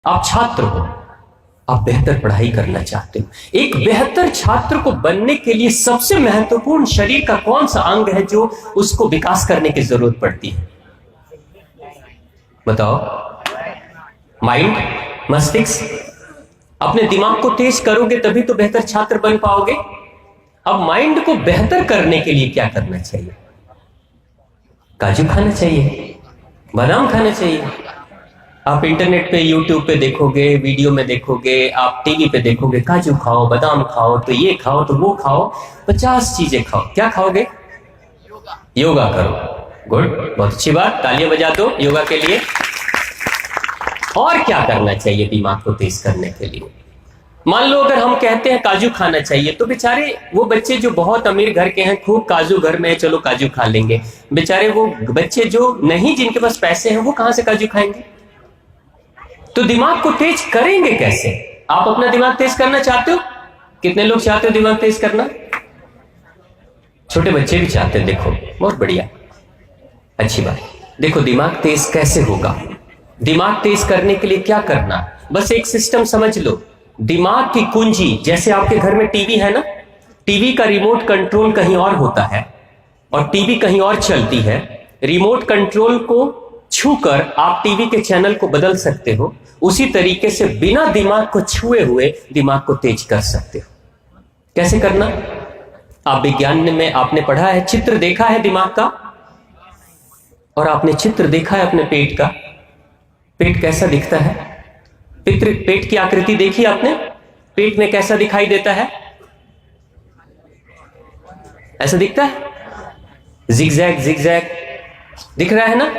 आप छात्र हो, आप बेहतर पढ़ाई करना चाहते हो। एक बेहतर छात्र को बनने के लिए सबसे महत्वपूर्ण शरीर का कौन सा अंग है जो उसको विकास करने की जरूरत पड़ती है? बताओ। माइंड, मस्तिष्क। अपने दिमाग को तेज करोगे तभी तो बेहतर छात्र बन पाओगे। अब माइंड को बेहतर करने के लिए क्या करना चाहिए? काजू खाना चाहिए, बादाम खाना चाहिए। आप इंटरनेट पे, यूट्यूब पे देखोगे, वीडियो में देखोगे, आप टीवी पे देखोगे, काजू खाओ, बादाम खाओ, तो ये खाओ, तो वो खाओ, 50 चीजें खाओ। क्या खाओगे? योगा करो। गुड, बहुत अच्छी बात, तालियां बजा दो योगा के लिए। और क्या करना चाहिए दिमाग को तेज करने के लिए? मान लो अगर हम कहते हैं काजू खाना चाहिए, तो बेचारे वो बच्चे जो बहुत अमीर घर के हैं, खूब काजू घर में है, चलो काजू खा लेंगे। बेचारे वो बच्चे जो नहीं, जिनके पास पैसे हैं, वो कहां से काजू खाएंगे? तो दिमाग को तेज करेंगे कैसे? आप अपना दिमाग तेज करना चाहते हो? कितने लोग चाहते हो दिमाग तेज करना? छोटे बच्चे भी चाहते हैं। देखो, बहुत बढ़िया, अच्छी बात। देखो, दिमाग तेज कैसे होगा? दिमाग तेज करने के लिए क्या करना? बस एक सिस्टम समझ लो। दिमाग की कुंजी, जैसे आपके घर में टीवी है ना, टीवी का रिमोट कंट्रोल कहीं और होता है और टीवी कहीं और चलती है। रिमोट कंट्रोल को छूकर आप टीवी के चैनल को बदल सकते हो। उसी तरीके से बिना दिमाग को छुए हुए दिमाग को तेज कर सकते हो। कैसे करना? आप विज्ञान में आपने पढ़ा है, चित्र देखा है दिमाग का, और आपने चित्र देखा है अपने पेट का। पेट कैसा दिखता है? पेट की आकृति देखी आपने? पेट में कैसा दिखाई देता है? ऐसा दिखता है, जिगजैग जिगजैग दिख रहा है ना।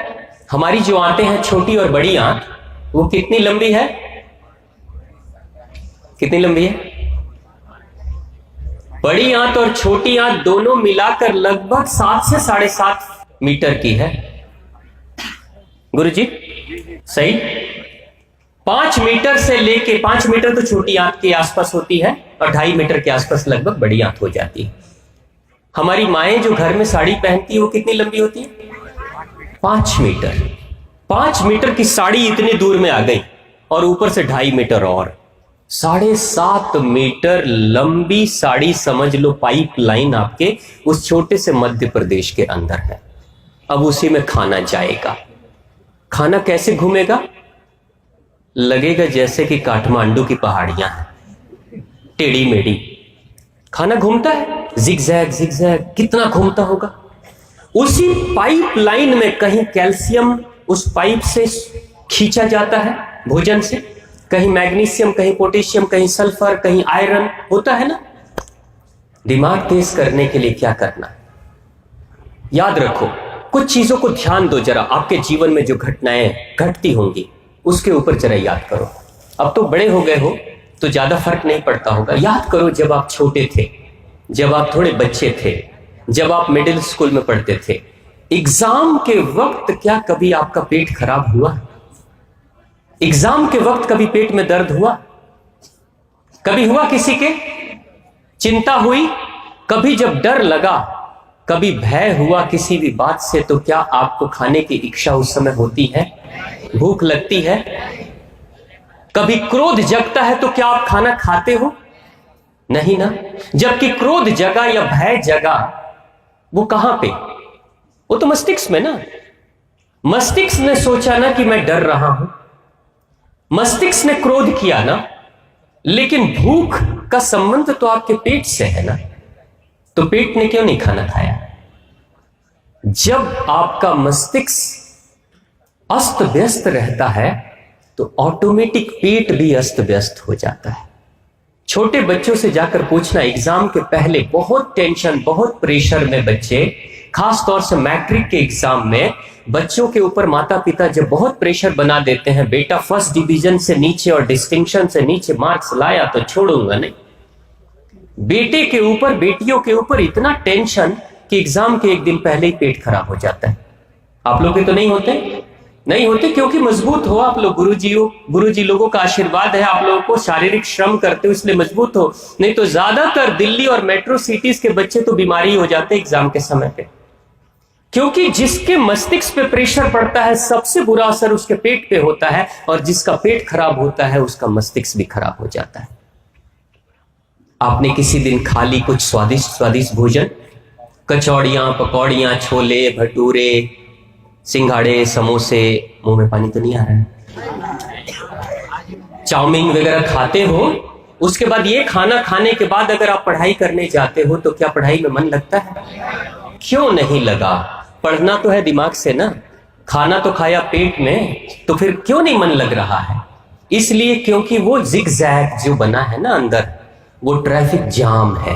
हमारी जो आंतें हैं, छोटी और बड़ी आंत, वो कितनी लंबी है? कितनी लंबी है? बड़ी आंत और छोटी आंत दोनों मिलाकर लगभग 7 से 7.5 मीटर की है। गुरुजी सही? 5 मीटर से लेके, 5 मीटर तो छोटी आंत के आसपास होती है और 2.5 मीटर के आसपास लगभग बड़ी आंत हो जाती है। हमारी माएं जो घर में साड़ी पहनती है, वो कितनी लंबी होती है? 5 मीटर। 5 मीटर की साड़ी इतनी दूर में आ गई और ऊपर से 2.5 मीटर और 7.5 मीटर लंबी साड़ी, समझ लो पाइप लाइन आपके उस छोटे से मध्य प्रदेश के अंदर है। अब उसी में खाना जाएगा। खाना कैसे घूमेगा? लगेगा जैसे कि काठमांडू की पहाड़ियां हैं, टेढ़ी मेढ़ी। खाना घूमता है, जिगजैग जिगजैग, कितना घूमता होगा। उसी पाइप लाइन में कहीं कैल्शियम उस पाइप से खींचा जाता है भोजन से, कहीं मैग्नीशियम, कहीं पोटेशियम, कहीं सल्फर, कहीं आयरन होता है ना। दिमाग तेज करने के लिए क्या करना? याद रखो, कुछ चीजों को ध्यान दो जरा। आपके जीवन में जो घटनाएं घटती होंगी उसके ऊपर जरा याद करो। अब तो बड़े हो गए हो तो ज्यादा फर्क नहीं पड़ता होगा। याद करो, जब आप छोटे थे, जब आप थोड़े बच्चे थे, जब आप मिडिल स्कूल में पढ़ते थे, एग्जाम के वक्त क्या कभी आपका पेट खराब हुआ? एग्जाम के वक्त कभी पेट में दर्द हुआ? कभी हुआ किसी के? चिंता हुई? कभी जब डर लगा, कभी भय हुआ किसी भी बात से, तो क्या आपको खाने की इच्छा उस समय होती है? भूख लगती है? कभी क्रोध जगता है तो क्या आप खाना खाते हो? नहीं ना। जबकि क्रोध जगा या भय जगा, वो कहां पे? वो तो मस्तिष्क में ना। मस्तिष्क ने सोचा ना कि मैं डर रहा हूं, मस्तिष्क ने क्रोध किया ना, लेकिन भूख का संबंध तो आपके पेट से है ना। तो पेट ने क्यों नहीं खाना खाया? जब आपका मस्तिष्क अस्त व्यस्त रहता है तो ऑटोमेटिक पेट भी अस्त व्यस्त हो जाता है। छोटे बच्चों से जाकर पूछना, एग्जाम के पहले बहुत टेंशन, बहुत प्रेशर में बच्चे, खास तौर से मैट्रिक के एग्जाम में बच्चों के ऊपर माता पिता जब बहुत प्रेशर बना देते हैं, बेटा फर्स्ट डिवीजन से नीचे और डिस्टिंक्शन से नीचे मार्क्स लाया तो छोड़ूंगा नहीं। बेटे के ऊपर, बेटियों के ऊपर इतना टेंशन कि एग्जाम के एक दिन पहले ही पेट खराब हो जाता है। आप लोग के तो नहीं होते? नहीं होते, क्योंकि मजबूत हो आप लोग। गुरुजी लोगों का आशीर्वाद है आप लोगों को, शारीरिक श्रम करते हो इसलिए मजबूत हो। नहीं तो ज्यादातर दिल्ली और मेट्रो सिटीज के बच्चे तो बीमारी हो जाते एग्जाम के समय पे। क्योंकि जिसके मस्तिष्क पे प्रेशर पड़ता है सबसे बुरा असर उसके पेट पे होता है, और जिसका पेट खराब होता है उसका मस्तिष्क भी खराब हो जाता है। आपने किसी दिन खा ली कुछ स्वादिष्ट स्वादिष्ट भोजन, कचौड़ियां, पकौड़ियां, छोले भटूरे, सिंघाड़े, समोसे, मुंह में पानी तो नहीं आ रहा है, चाउमीन वगैरह खाते हो, उसके बाद ये खाना खाने के बाद अगर आप पढ़ाई करने जाते हो तो क्या पढ़ाई में मन लगता है? क्यों नहीं लगा? पढ़ना तो है दिमाग से ना, खाना तो खाया पेट में, तो फिर क्यों नहीं मन लग रहा है? इसलिए क्योंकि वो जिगजैग जो बना है ना अंदर, वो ट्रैफिक जाम है।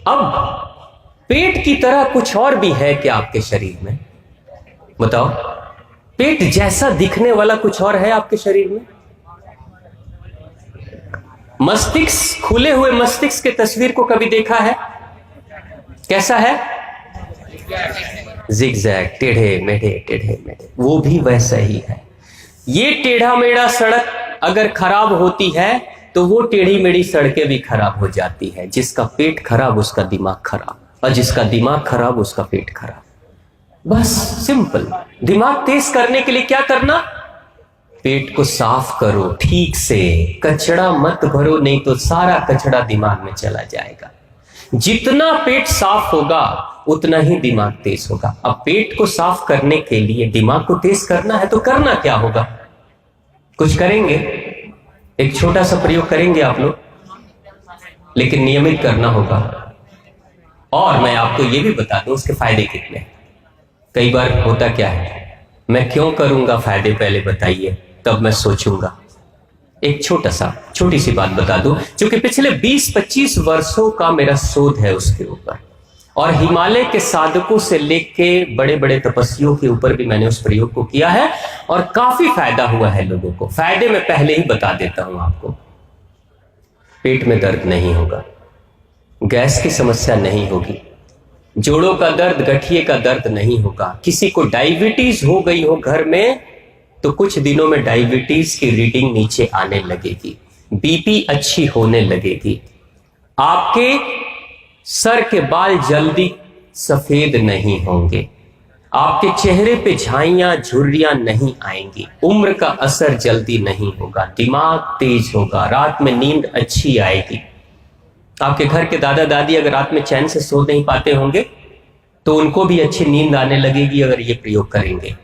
अब पेट की तरह कुछ और भी है क्या आपके शरीर में? बताओ, पेट जैसा दिखने वाला कुछ और है आपके शरीर में? मस्तिष्क, खुले हुए मस्तिष्क के तस्वीर को कभी देखा है? कैसा है? जिगजैग, टेढ़े मेढ़े, वो भी वैसा ही है। ये टेढ़ा मेढ़ा सड़क अगर खराब होती है तो वो टेढ़ी मेढ़ी सड़कें भी खराब हो जाती है। जिसका पेट खराब उसका दिमाग खराब, और जिसका दिमाग खराब उसका पेट खराब। बस सिंपल। दिमाग तेज करने के लिए क्या करना? पेट को साफ करो ठीक से, कचड़ा मत भरो, नहीं तो सारा कचड़ा दिमाग में चला जाएगा। जितना पेट साफ होगा उतना ही दिमाग तेज होगा। अब पेट को साफ करने के लिए दिमाग को तेज करना है तो करना क्या होगा? कुछ करेंगे, एक छोटा सा प्रयोग करेंगे आप लोग, लेकिन नियमित करना होगा। और मैं आपको यह भी बता दूं उसके फायदे कितने। कई बार होता क्या है, मैं क्यों करूंगा, फायदे पहले बताइए तब मैं सोचूंगा। एक छोटी सी बात बता दूं, क्योंकि पिछले 20-25 वर्षों का मेरा शोध है उसके ऊपर, और हिमालय के साधकों से लेके बड़े बड़े तपस्वियों के ऊपर भी मैंने उस प्रयोग को किया है, और काफी फायदा हुआ है लोगों को। फायदे मैं पहले ही बता देता हूं आपको। पेट में दर्द नहीं होगा, गैस की समस्या नहीं होगी, जोड़ों का दर्द, गठिए का दर्द नहीं होगा। किसी को डायबिटीज हो गई हो घर में तो कुछ दिनों में डायबिटीज की रीडिंग नीचे आने लगेगी, बीपी अच्छी होने लगेगी, आपके सर के बाल जल्दी सफेद नहीं होंगे, आपके चेहरे पे झाइयां झुर्रियां नहीं आएंगी, उम्र का असर जल्दी नहीं होगा, दिमाग तेज होगा, रात में नींद अच्छी आएगी। आपके घर के दादा दादी अगर रात में चैन से सो नहीं पाते होंगे तो उनको भी अच्छी नींद आने लगेगी अगर ये प्रयोग करेंगे।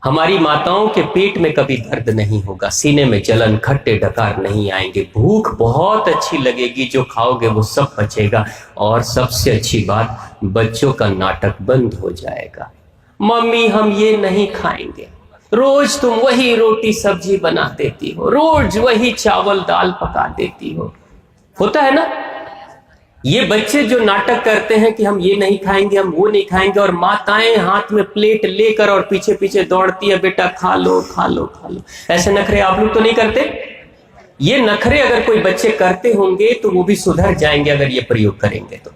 हमारी माताओं के पेट में कभी दर्द नहीं होगा, सीने में जलन, खट्टे डकार नहीं आएंगे, भूख बहुत अच्छी लगेगी, जो खाओगे वो सब पचेगा। और सबसे अच्छी बात, बच्चों का नाटक बंद हो जाएगा। मम्मी हम ये नहीं खाएंगे, रोज तुम वही रोटी सब्जी बना देती हो, रोज वही चावल दाल पका देती हो। होता है ना, ये बच्चे जो नाटक करते हैं कि हम ये नहीं खाएंगे, हम वो नहीं खाएंगे, और माताएं हाथ में प्लेट लेकर और पीछे पीछे दौड़ती है, बेटा खा लो खा लो खा लो। ऐसे नखरे आप लोग तो नहीं करते? ये नखरे अगर कोई बच्चे करते होंगे तो वो भी सुधर जाएंगे अगर ये प्रयोग करेंगे तो।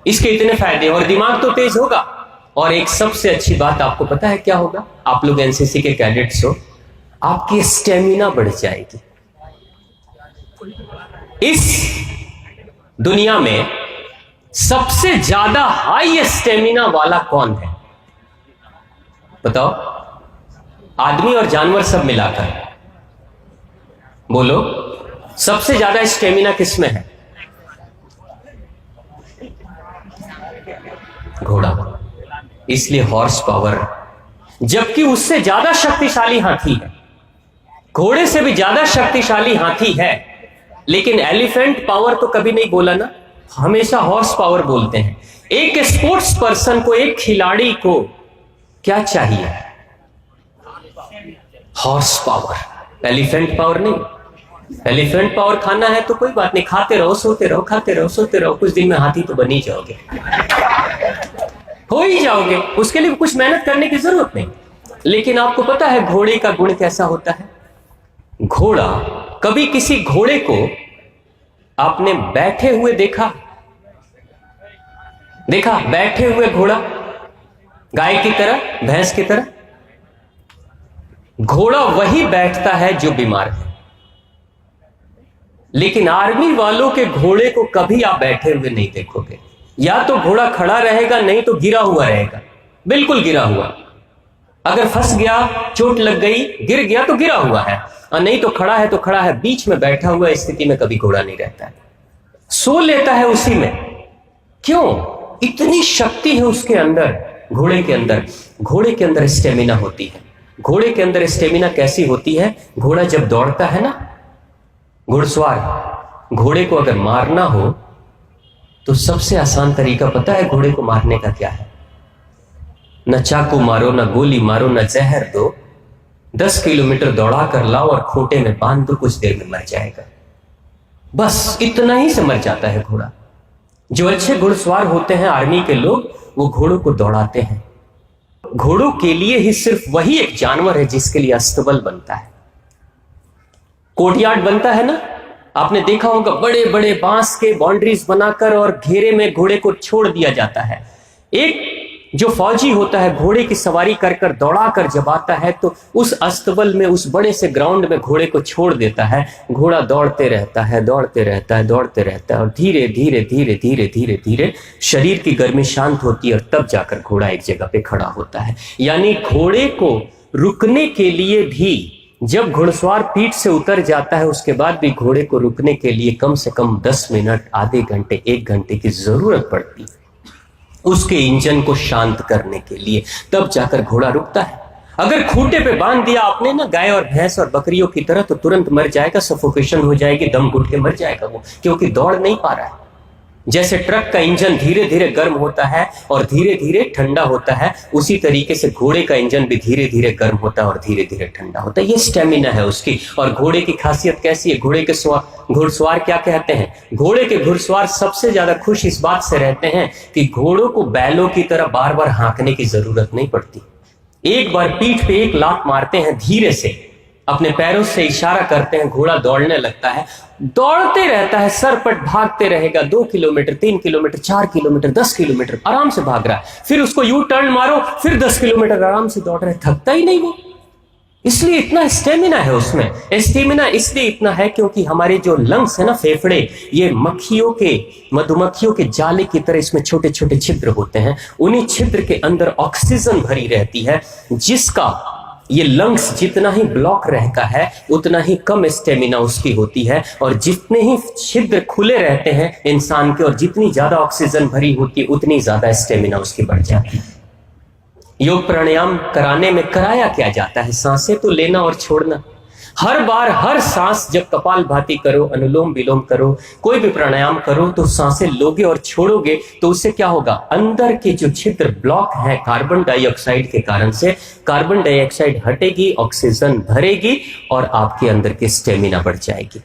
इसके इतने फायदे, और दिमाग तो तेज होगा। और एक सबसे अच्छी बात आपको पता है क्या होगा? आप लोग एनसीसी के कैडेट्स हो, आपकी स्टेमिना बढ़ जाएगी। इस दुनिया में सबसे ज्यादा हाई स्टेमिना वाला कौन है बताओ? आदमी और जानवर सब मिलाकर बोलो, सबसे ज्यादा स्टेमिना किसमें है? घोड़ा। इसलिए हॉर्स पावर, जबकि उससे ज्यादा शक्तिशाली हाथी है, घोड़े से भी ज्यादा शक्तिशाली हाथी है, लेकिन एलिफेंट पावर तो कभी नहीं बोला ना, हमेशा हॉर्स पावर बोलते हैं। एक स्पोर्ट्स पर्सन को, एक खिलाड़ी को क्या चाहिए? हॉर्स पावर, एलिफेंट पावर नहीं। एलिफेंट पावर खाना है तो कोई बात नहीं, खाते रहो सोते रहो, खाते रहो सोते रहो, कुछ दिन में हाथी तो बन ही जाओगे, हो ही जाओगे, उसके लिए कुछ मेहनत करने की जरूरत नहीं। लेकिन आपको पता है घोड़े का गुण कैसा होता है? घोड़ा, कभी किसी घोड़े को आपने बैठे हुए देखा? बैठे हुए घोड़ा, गाय की तरह, भैंस की तरह? घोड़ा वही बैठता है जो बीमार है। लेकिन आर्मी वालों के घोड़े को कभी आप बैठे हुए नहीं देखोगे। या तो घोड़ा खड़ा रहेगा, नहीं तो गिरा हुआ रहेगा। बिल्कुल गिरा हुआ। अगर फंस गया, चोट लग गई, गिर गया तो गिरा हुआ है, और नहीं तो खड़ा है तो खड़ा है। बीच में बैठा हुआ स्थिति में कभी घोड़ा नहीं रहता है, सो लेता है उसी में। क्यों? इतनी शक्ति है उसके अंदर, घोड़े के अंदर। घोड़े के अंदर स्टेमिना होती है। घोड़े के अंदर स्टेमिना कैसी होती है? घोड़ा जब दौड़ता है ना, घुड़सवार, घोड़े को अगर मारना हो तो सबसे आसान तरीका पता है घोड़े को मारने का क्या है? न चाकू मारो, न गोली मारो, न जहर दो, 10 किलोमीटर दौड़ा कर लाओ और खूंटे में बांध दो, कुछ देर में मर जाएगा। बस इतना ही से मर जाता है घोड़ा। जो अच्छे घुड़सवार होते हैं आर्मी के लोग, वो घोड़ों को दौड़ाते हैं। घोड़ों के लिए ही सिर्फ वही एक जानवर है जिसके लिए अस्तबल बनता है, कोर्टयार्ड बनता है ना। आपने देखा होगा, बड़े बड़े बांस के बाउंड्रीज बनाकर और घेरे में घोड़े को छोड़ दिया जाता है। एक जो फौजी होता है घोड़े की सवारी कर कर दौड़ा कर जब आता है तो उस अस्तबल में, उस बड़े से ग्राउंड में घोड़े को छोड़ देता है। घोड़ा दौड़ते रहता है, दौड़ते रहता है, दौड़ते रहता है, और धीरे धीरे धीरे धीरे धीरे धीरे शरीर की गर्मी शांत होती है, और तब जाकर घोड़ा एक जगह पे खड़ा होता है। यानी घोड़े को रुकने के लिए भी, जब घुड़सवार पीठ से उतर जाता है उसके बाद भी घोड़े को रुकने के लिए कम से कम 10 मिनट, आधे घंटे, 1 घंटे की जरूरत पड़ती है उसके इंजन को शांत करने के लिए, तब जाकर घोड़ा रुकता है। अगर खूंटे पे बांध दिया आपने ना गाय और भैंस और बकरियों की तरह, तो तुरंत मर जाएगा, सफोकेशन हो जाएगी, दम घुट के मर जाएगा वो, क्योंकि दौड़ नहीं पा रहा है। जैसे ट्रक का इंजन धीरे धीरे गर्म होता है और धीरे धीरे ठंडा होता है, उसी तरीके से घोड़े का इंजन भी धीरे धीरे गर्म होता है और धीरे धीरे ठंडा होता है। ये स्टेमिना है उसकी। और घोड़े की खासियत कैसी है? घोड़े के घुड़सवार क्या कहते हैं? घोड़े के घुड़सवार सबसे ज्यादा खुश इस बात से रहते हैं कि घोड़ों को बैलों की तरह बार बार हाँकने की जरूरत नहीं पड़ती। एक बार पीठ पे एक लात मारते हैं, धीरे से अपने पैरों से इशारा करते हैं, घोड़ा दौड़ने लगता है, दौड़ते रहता है, सरपट भागते रहेगा। 2 किलोमीटर, 3 किलोमीटर, 4 किलोमीटर, 10 किलोमीटर आराम से भाग रहा है। फिर उसको यू टर्न मारो, फिर 10 किलोमीटर आराम से दौड़ रहा है, थकता ही नहीं वो। इसलिए इतना स्टेमिना है उसमें। स्टेमिना इसलिए इतना है क्योंकि हमारे जो लंग्स है ना, फेफड़े, ये मधुमक्खियों के जाले की तरह इसमें छोटे छोटे छिद्र होते हैं। उन्हीं छिद्र के अंदर ऑक्सीजन भरी रहती है, जिसका ये लंग्स जितना ही ब्लॉक रहता है उतना ही कम स्टेमिना उसकी होती है। और जितने ही छिद्र खुले रहते हैं इंसान के और जितनी ज्यादा ऑक्सीजन भरी होती है उतनी ज्यादा स्टेमिना उसकी बढ़ जाती है। योग प्राणायाम कराने में कराया क्या जाता है? सांसें तो लेना और छोड़ना। हर बार हर सांस, जब कपालभाति करो, अनुलोम विलोम करो, कोई भी प्राणायाम करो, तो सांसें लोगे और छोड़ोगे तो उससे क्या होगा? अंदर के जो छिद्र ब्लॉक है कार्बन डाइऑक्साइड के कारण से, कार्बन डाइऑक्साइड हटेगी, ऑक्सीजन भरेगी और आपके अंदर की स्टेमिना बढ़ जाएगी।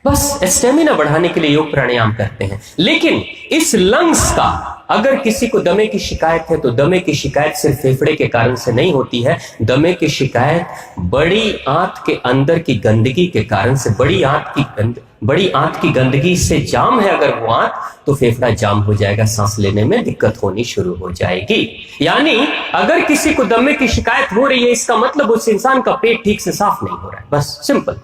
बस स्टेमिना बढ़ाने के लिए योग प्राणायाम करते हैं। लेकिन इस लंग्स का, अगर किसी को दमे की शिकायत है तो दमे की शिकायत सिर्फ फेफड़े के कारण से नहीं होती है। दमे की शिकायत बड़ी आंत के अंदर की गंदगी के कारण से, बड़ी आंत की गंदगी से जाम है अगर वो आंत, तो फेफड़ा जाम हो जाएगा, सांस लेने में दिक्कत होनी शुरू हो जाएगी। यानी अगर किसी को दमे की शिकायत हो रही है, इसका मतलब उस इंसान का पेट ठीक से साफ नहीं हो रहा है, बस सिंपल,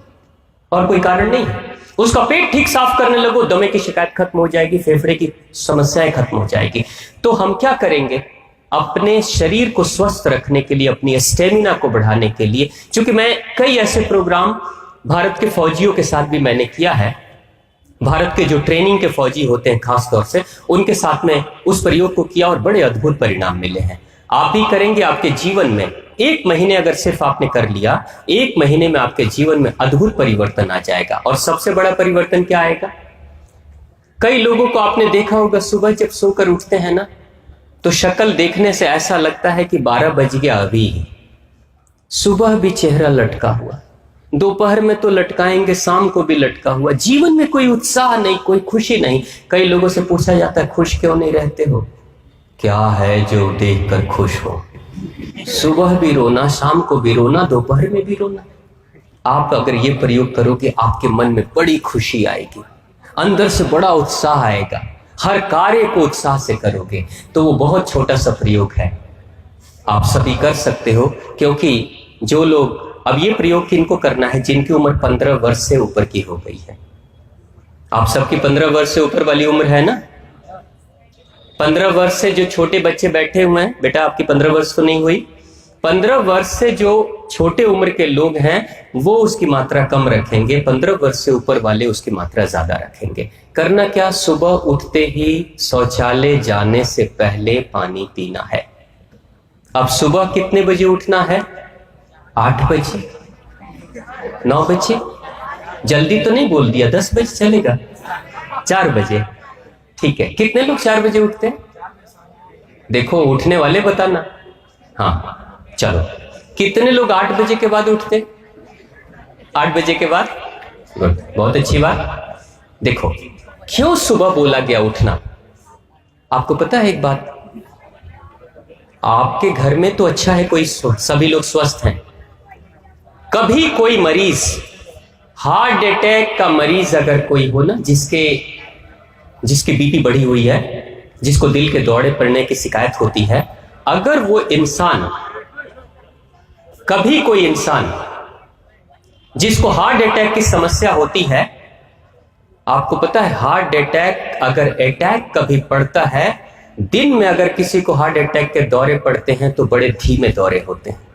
और कोई कारण नहीं है। उसका पेट ठीक साफ करने लगो, दमे की शिकायत खत्म हो जाएगी, फेफड़े की समस्याएं खत्म हो जाएगी। तो हम क्या करेंगे? अपने शरीर को स्वस्थ रखने के लिए, अपनी स्टेमिना को बढ़ाने के लिए, क्योंकि मैं कई ऐसे प्रोग्राम भारत के फौजियों के साथ भी मैंने किया है, भारत के जो ट्रेनिंग के फौजी होते हैं खास तौर से, उनके साथ में उस प्रयोग को किया और बड़े अद्भुत परिणाम मिले हैं। आप भी करेंगे, आपके जीवन में 1 महीने अगर सिर्फ आपने कर लिया, 1 महीने में आपके जीवन में अद्भुत परिवर्तन आ जाएगा। और सबसे बड़ा परिवर्तन क्या आएगा? कई लोगों को आपने देखा होगा, सुबह जब सोकर उठते हैं ना, तो शक्ल देखने से ऐसा लगता है कि 12 बज गया अभी। सुबह भी चेहरा लटका हुआ, दोपहर में तो लटकाएंगे, शाम को भी लटका हुआ। जीवन में कोई उत्साह नहीं, कोई खुशी नहीं। कई लोगों से पूछा जाता है, खुश क्यों नहीं रहते हो? क्या है जो देखकर खुश हो? सुबह भी रोना, शाम को भी रोना, दोपहर में भी रोना। आप अगर ये प्रयोग करोगे, आपके मन में बड़ी खुशी आएगी, अंदर से बड़ा उत्साह आएगा, हर कार्य को उत्साह से करोगे। तो वो बहुत छोटा सा प्रयोग है, आप सभी कर सकते हो। क्योंकि जो लोग, अब ये प्रयोग किनको करना है? जिनकी उम्र 15 वर्ष से ऊपर की हो गई है। आप सबकी 15 वर्ष से ऊपर वाली उम्र है ना? 15 वर्ष से जो छोटे बच्चे बैठे हुए हैं, बेटा आपकी 15 वर्ष तो नहीं हुई, 15 वर्ष से जो छोटे उम्र के लोग हैं वो उसकी मात्रा कम रखेंगे, 15 वर्ष से ऊपर वाले उसकी मात्रा ज्यादा रखेंगे। करना क्या, सुबह उठते ही शौचालय जाने से पहले पानी पीना है। अब सुबह कितने बजे उठना है? 8 बजे, 9 बजे, जल्दी तो नहीं बोल दिया, 10 बजे चलेगा, 4 बजे, ठीक है। कितने लोग 4 बजे उठते हैं? देखो उठने वाले बताना। हाँ चलो, कितने लोग 8 बजे के बाद उठते? 8 बजे के बाद, गुड, बहुत अच्छी बात। देखो क्यों सुबह बोला गया उठना, आपको पता है एक बात, आपके घर में तो अच्छा है, कोई सभी लोग स्वस्थ हैं, कभी कोई मरीज, हार्ट अटैक का मरीज अगर कोई हो ना, जिसकी बीपी बढ़ी हुई है, जिसको दिल के दौरे पड़ने की शिकायत होती है, अगर वो इंसान, कभी कोई इंसान जिसको हार्ट अटैक की समस्या होती है, आपको पता है हार्ट अटैक, अगर अटैक कभी पड़ता है, दिन में अगर किसी को हार्ट अटैक के दौरे पड़ते हैं तो बड़े धीमे दौरे होते हैं।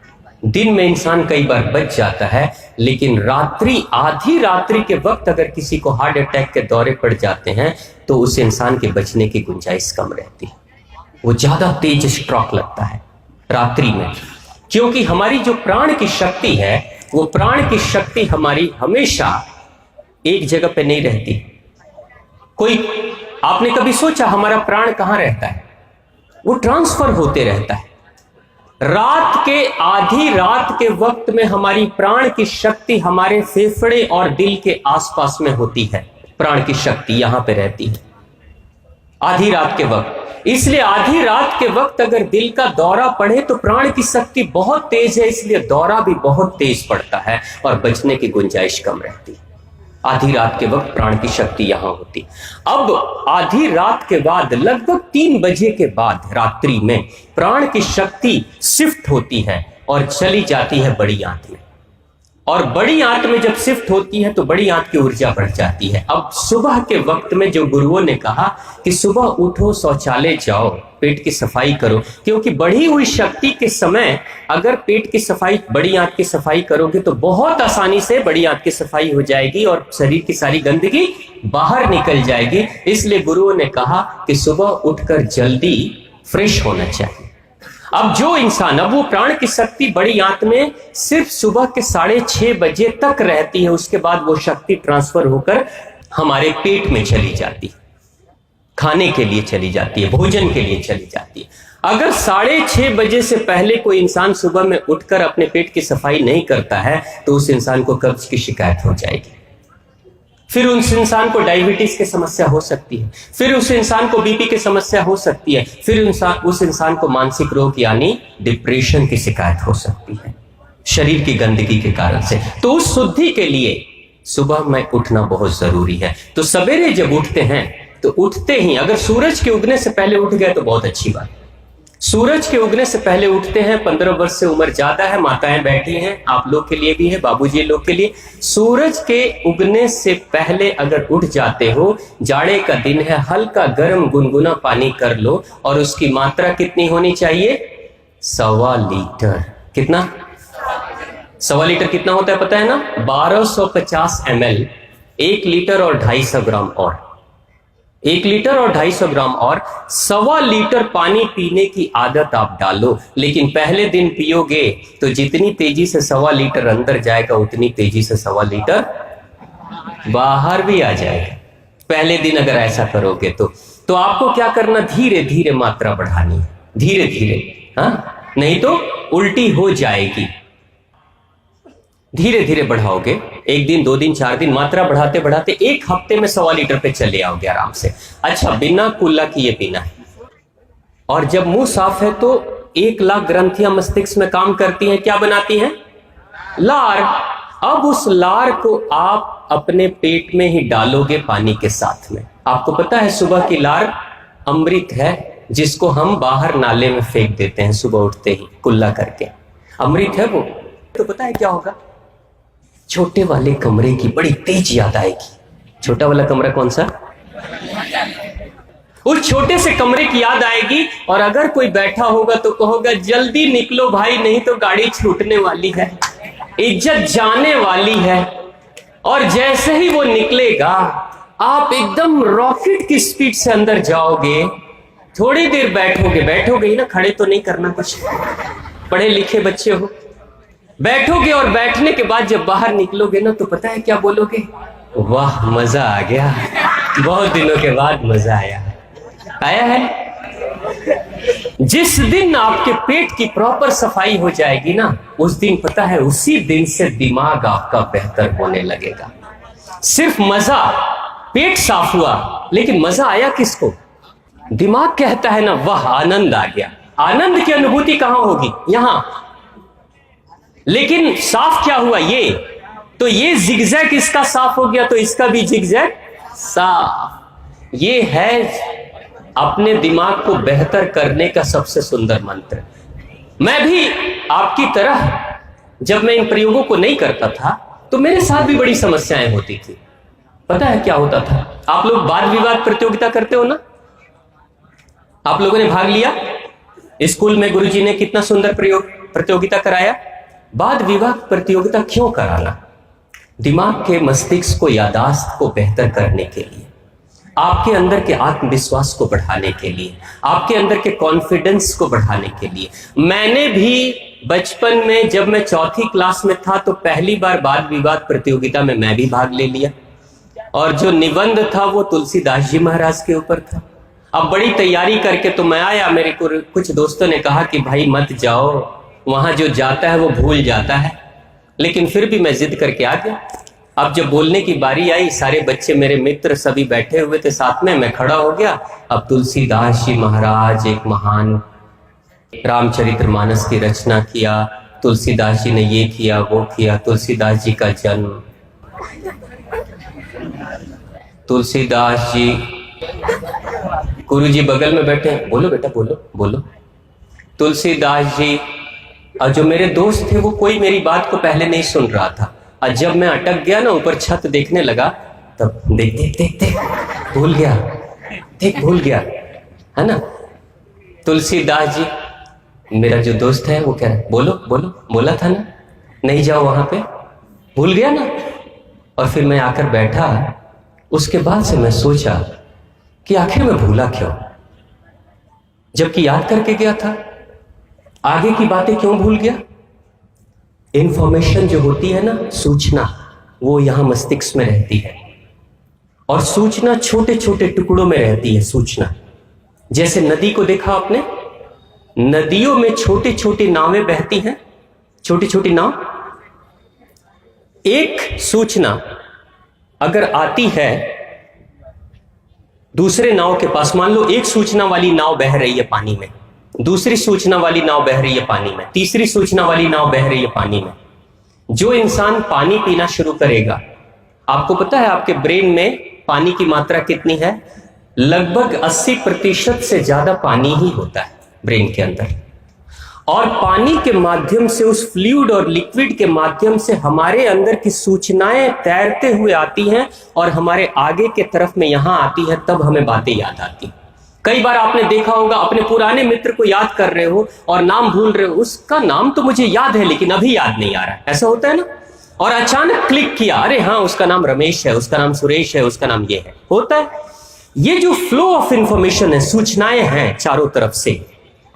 दिन में इंसान कई बार बच जाता है, लेकिन रात्रि, आधी रात्रि के वक्त अगर किसी को हार्ट अटैक के दौरे पड़ जाते हैं तो उस इंसान के बचने की गुंजाइश कम रहती है, वो ज्यादा तेज स्ट्रोक लगता है रात्रि में। क्योंकि हमारी जो प्राण की शक्ति है, वो प्राण की शक्ति हमारी हमेशा एक जगह पे नहीं रहती। आपने कभी सोचा हमारा प्राण कहां रहता है? वो ट्रांसफर होते रहता है। रात के, आधी रात के वक्त में हमारी प्राण की शक्ति हमारे फेफड़े और दिल के आसपास में होती है, प्राण की शक्ति यहां पे रहती है आधी रात के वक्त। इसलिए आधी रात के वक्त अगर दिल का दौरा पड़े तो प्राण की शक्ति बहुत तेज है, इसलिए दौरा भी बहुत तेज पड़ता है और बचने की गुंजाइश कम रहती है। आधी रात के वक्त प्राण की शक्ति यहां होती। अब आधी रात के बाद लगभग 3 बजे के बाद रात्रि में प्राण की शक्ति शिफ्ट होती है और चली जाती है बड़ी आंत में, और बड़ी आंत में जब शिफ्ट होती है तो बड़ी आंत की ऊर्जा बढ़ जाती है। अब सुबह के वक्त में जो गुरुओं ने कहा कि सुबह उठो, शौचालय जाओ, पेट की सफाई करो, क्योंकि बढ़ी हुई शक्ति के समय अगर पेट की सफाई, बड़ी आंत की सफाई करोगे तो बहुत आसानी से बड़ी आंत की सफाई हो जाएगी और शरीर की सारी गंदगी बाहर निकल जाएगी। इसलिए गुरुओं ने कहा कि सुबह उठकर जल्दी फ्रेश होना चाहिए। अब जो इंसान, अब वो प्राण की शक्ति बड़ी आंत में सिर्फ सुबह के 6:30 बजे तक रहती है, उसके बाद वो शक्ति ट्रांसफर होकर हमारे पेट में चली जाती है, खाने के लिए चली जाती है, भोजन के लिए चली जाती है। अगर 6:30 बजे से पहले कोई इंसान सुबह में उठकर अपने पेट की सफाई नहीं करता है तो उस इंसान को कब्ज की शिकायत हो जाएगी, फिर उस इंसान को डायबिटीज की समस्या हो सकती है, फिर उस इंसान को बीपी की समस्या हो सकती है, फिर उस इंसान को मानसिक रोग यानी डिप्रेशन की शिकायत हो सकती है शरीर की गंदगी के कारण से। तो उस शुद्धि के लिए सुबह में उठना बहुत जरूरी है। तो सवेरे जब उठते हैं तो उठते ही अगर सूरज के उगने से पहले उठ गए तो बहुत अच्छी बात। सूरज के उगने से पहले उठते हैं, 15 वर्ष से उम्र ज्यादा है, माताएं बैठी हैं, आप लोग के लिए भी है, बाबूजी लोग के लिए, सूरज के उगने से पहले अगर उठ जाते हो, जाड़े का दिन है, हल्का गर्म गुनगुना पानी कर लो और उसकी मात्रा कितनी होनी चाहिए? 1.25 लीटर। कितना? 1.25 लीटर कितना होता है पता है ना? 1250 ml, 1 लीटर और 250 ग्राम और 1 लीटर और 250 ग्राम और 1.25 लीटर पानी पीने की आदत आप डालो। लेकिन पहले दिन पियोगे तो जितनी तेजी से 1.25 लीटर अंदर जाएगा उतनी तेजी से 1.25 लीटर बाहर भी आ जाएगा। पहले दिन अगर ऐसा करोगे तो आपको क्या करना, धीरे धीरे मात्रा बढ़ानी है, धीरे धीरे, हाँ, नहीं तो उल्टी हो जाएगी। धीरे धीरे बढ़ाओगे, 1 दिन 2 दिन 4 दिन, मात्रा बढ़ाते बढ़ाते 1 हफ्ते में 1.25 लीटर पे चले आओगे आराम से। अच्छा, बिना कुल्ला किए पीना है। और जब मुंह साफ है तो 1 लाख ग्रंथियां मस्तिष्क में काम करती हैं, क्या बनाती हैं? लार। अब उस लार को आप अपने पेट में ही डालोगे पानी के साथ में। आपको पता है सुबह की लार अमृत है, जिसको हम बाहर नाले में फेंक देते हैं सुबह उठते ही कुल्ला करके, अमृत है वो। तो पता है क्या होगा? छोटे वाले कमरे की बड़ी तेज याद आएगी। छोटा वाला कमरा कौन सा? उस छोटे से कमरे की याद आएगी, और अगर कोई बैठा होगा तो कहोगा जल्दी निकलो भाई, नहीं तो गाड़ी छूटने वाली है, इज्जत जाने वाली है। और जैसे ही वो निकलेगा आप एकदम रॉकेट की स्पीड से अंदर जाओगे, थोड़ी देर बैठोगे ही ना, खड़े तो नहीं करना, कुछ पढ़े लिखे बच्चे हो, बैठोगे और बैठने के बाद जब बाहर निकलोगे ना तो पता है क्या बोलोगे? वाह मजा आ गया, बहुत दिनों के बाद मजा आया है। जिस दिन आपके पेट की प्रॉपर सफाई हो जाएगी ना, उस दिन पता है उसी दिन से दिमाग आपका बेहतर होने लगेगा। सिर्फ मजा, पेट साफ हुआ लेकिन मजा आया किसको? दिमाग कहता है ना वाह आनंद आ गया। आनंद की अनुभूति कहां होगी? यहां। लेकिन साफ क्या हुआ? ये तो ये जिगजैग इसका साफ हो गया तो इसका भी जिगजैग साफ। ये है अपने दिमाग को बेहतर करने का सबसे सुंदर मंत्र। मैं भी आपकी तरह जब मैं इन प्रयोगों को नहीं करता था तो मेरे साथ भी बड़ी समस्याएं होती थी। पता है क्या होता था? आप लोग वाद विवाद प्रतियोगिता करते हो ना? आप लोगों ने भाग लिया स्कूल में, गुरुजी ने कितना सुंदर प्रतियोगिता कराया। वाद विवाद प्रतियोगिता क्यों कराना? दिमाग के मस्तिष्क को, यादाश्त को बेहतर करने के लिए, आपके अंदर के आत्मविश्वास को बढ़ाने के लिए, आपके अंदर के कॉन्फिडेंस को बढ़ाने के लिए। मैंने भी बचपन में जब मैं चौथी क्लास में था तो पहली बार वाद विवाद प्रतियोगिता में मैं भी भाग ले लिया, और जो निबंध था वो तुलसीदास जी महाराज के ऊपर था। अब बड़ी तैयारी करके तो मैं आया, मेरे को कुछ दोस्तों ने कहा कि भाई मत जाओ, वहां जो जाता है वो भूल जाता है, लेकिन फिर भी मैं जिद करके आ गया। अब जब बोलने की बारी आई, सारे बच्चे मेरे मित्र सभी बैठे हुए थे साथ में, मैं खड़ा हो गया। अब तुलसीदास जी महाराज एक महान रामचरितमानस की रचना किया, तुलसीदास जी ने ये किया वो किया, तुलसीदास जी का जन्म, तुलसीदास जी, गुरु जी बगल में बैठे हैं, बोलो बेटा बोलो बोलो, तुलसीदास जी। और जो मेरे दोस्त थे वो कोई मेरी बात को पहले नहीं सुन रहा था, और जब मैं अटक गया ना, ऊपर छत देखने लगा, तब देख देख देख देख भूल गया, देख भूल गया, है ना। तुलसीदास जी, मेरा जो दोस्त है वो कह रहा है बोलो बोलो, बोला था ना नहीं जाओ वहां पे, भूल गया ना। और फिर मैं आकर बैठा, उसके बाद से मैं सोचा कि आखिर मैं भूला क्यों, जबकि याद करके गया था। आगे की बातें क्यों भूल गया? इंफॉर्मेशन जो होती है ना, सूचना, वो यहां मस्तिष्क में रहती है, और सूचना छोटे छोटे टुकड़ों में रहती है। सूचना जैसे नदी को देखा आपने, नदियों में छोटी छोटी नावें बहती हैं, छोटी छोटी नाव। एक सूचना अगर आती है दूसरे नाव के पास, मान लो एक सूचना वाली नाव बह रही है पानी में, दूसरी सूचना वाली नाव बह रही है पानी में, तीसरी सूचना वाली नाव बह रही है पानी में। जो इंसान पानी पीना शुरू करेगा, आपको पता है आपके ब्रेन में पानी की मात्रा कितनी है? लगभग 80% से ज्यादा पानी ही होता है ब्रेन के अंदर। और पानी के माध्यम से, उस फ्लूइड और लिक्विड के माध्यम से हमारे अंदर की सूचनाएं तैरते हुए आती हैं और हमारे आगे के तरफ में यहां आती है, तब हमें बातें याद आती। कई बार आपने देखा होगा, अपने पुराने मित्र को याद कर रहे हो और नाम भूल रहे हो, उसका नाम तो मुझे याद है लेकिन अभी याद नहीं आ रहा है, ऐसा होता है ना। और अचानक क्लिक किया, अरे हाँ उसका नाम रमेश है, उसका नाम सुरेश है, उसका नाम ये है, होता है। ये जो फ्लो ऑफ इंफॉर्मेशन है, सूचनाएं हैं चारों तरफ से,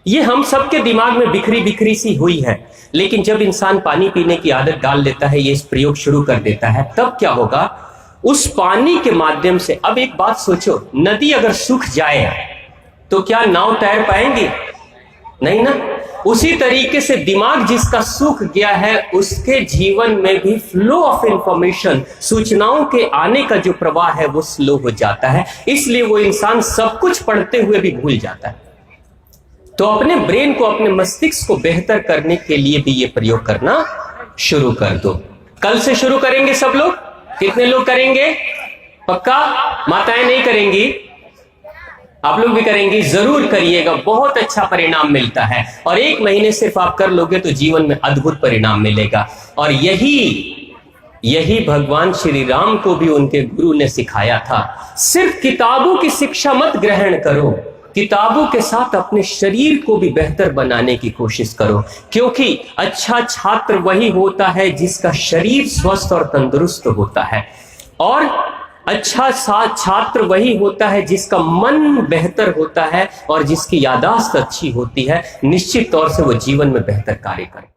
ये हम सबके दिमाग में बिखरी बिखरी सी हुई है। लेकिन जब इंसान पानी पीने की आदत डाल लेता है, ये इस प्रयोग शुरू कर देता है, तब क्या होगा? उस पानी के माध्यम से, अब एक बात सोचो, नदी अगर सूख जाए तो क्या नाव तैर पाएंगी? नहीं ना। उसी तरीके से दिमाग जिसका सूख गया है, उसके जीवन में भी फ्लो ऑफ इंफॉर्मेशन, सूचनाओं के आने का जो प्रवाह है वो स्लो हो जाता है। इसलिए वो इंसान सब कुछ पढ़ते हुए भी भूल जाता है। तो अपने ब्रेन को, अपने मस्तिष्क को बेहतर करने के लिए भी ये प्रयोग करना शुरू कर दो। कल से शुरू करेंगे सब लोग? कितने लोग करेंगे? पक्का? माताएं नहीं करेंगी, आप लोग भी करेंगे? जरूर करिएगा, बहुत अच्छा परिणाम मिलता है। और 1 महीने सिर्फ आप कर लोगे तो जीवन में अद्भुत परिणाम मिलेगा। और यही यही भगवान श्री राम को भी उनके गुरु ने सिखाया था। सिर्फ किताबों की शिक्षा मत ग्रहण करो, किताबों के साथ अपने शरीर को भी बेहतर बनाने की कोशिश करो, क्योंकि अच्छा छात्र वही होता है जिसका शरीर स्वस्थ और तंदुरुस्त होता है, और अच्छा छात्र वही होता है जिसका मन बेहतर होता है और जिसकी याददाश्त अच्छी होती है। निश्चित तौर से वो जीवन में बेहतर कार्य करता है।